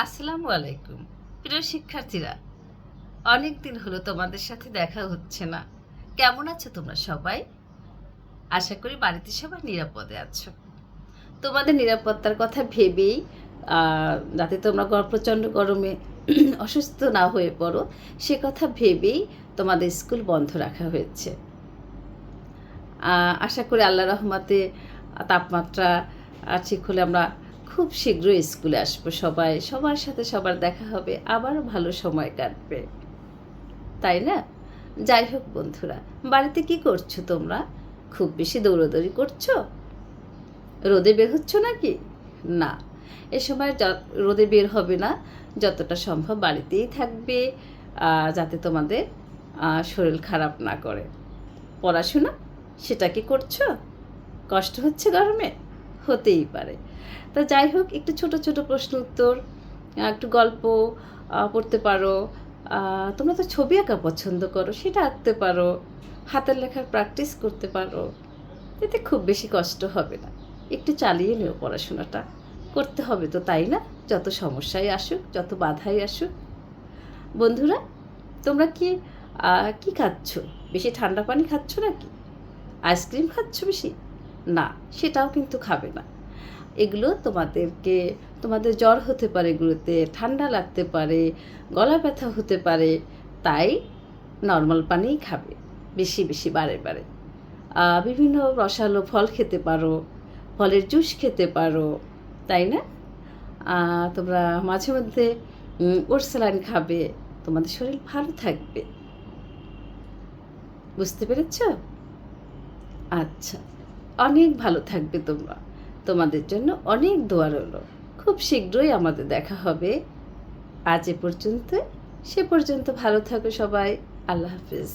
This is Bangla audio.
আসসালামু আলাইকুম। প্রিয় শিক্ষার্থীরা, অনেক দিন হলো তোমাদের সাথে দেখা হচ্ছে না। কেমন আছো তোমরা সবাই? আশা করি বাড়িতে সবাই নিরাপদে আছো। তোমাদের নিরাপত্তার কথা ভেবেই যাতে তোমরা প্রচণ্ড গরমে অসুস্থ না হয়ে পড়ো, সে কথা ভেবেই তোমাদের স্কুল বন্ধ রাখা হয়েছে। আশা করি আল্লাহর রহমতে তাপমাত্রা ঠিক হলে আমরা খুব শীঘ্রই স্কুলে আসবো। সবার সাথে সবার দেখা হবে, আবারও ভালো সময় কাটবে, তাই না? যাই হোক বন্ধুরা, বাড়িতে কি করছো তোমরা? খুব বেশি দৌড়াদৌড়ি করছো? রোদে বের হচ্ছ নাকি? না, এ সময় রোদে বের হবে না, যতটা সম্ভব বাড়িতেই থাকবে, যাতে তোমাদের শরীর খারাপ না করে। পড়াশোনা সেটা কি করছো? কষ্ট হচ্ছে গরমে? হতেই পারে। তা যাই হোক, একটু ছোট ছোট প্রশ্ন উত্তর, একটু গল্প পড়তে পারো। তোমরা তো ছবি আঁকা পছন্দ করো, সেটা আঁকতে পারো। হাতের লেখার প্র্যাকটিস করতে পারো, এতে খুব বেশি কষ্ট হবে না। একটু চালিয়ে নিও পড়াশোনাটা, করতে হবে তো, তাই না? যত সমস্যাই আসুক, যত বাধাই আসুক। বন্ধুরা, তোমরা কি কি খাচ্ছ? বেশি ঠান্ডা পানি খাচ্ছ নাকি? আইসক্রিম খাচ্ছ বেশি? না, সেটাও কিন্তু খাবে না। এগুলো তোমাদের জ্বর হতে পারে, এগুলোতে ঠান্ডা লাগতে পারে, গলা ব্যথা হতে পারে, তাই নর্মাল পানিই খাবে বেশি বেশি, বারে বারে। বিভিন্ন রসালো ফল খেতে পারো, ফলের জুস খেতে পারো, তাই না? তোমরা মাঝে মধ্যে ওটস স্যালাইন খাবে, তোমাদের শরীর ভালো থাকবে। বুঝতে পেরেছ? আচ্ছা, অনেক ভালো থাকবে তোমরা। তোমাদের জন্য অনেক দোয়া রইল। খুব শীঘ্রই আমাদের দেখা হবে। আজ এ পর্যন্ত, সে পর্যন্ত ভালো থাকো সবাই। আল্লাহ হাফিজ।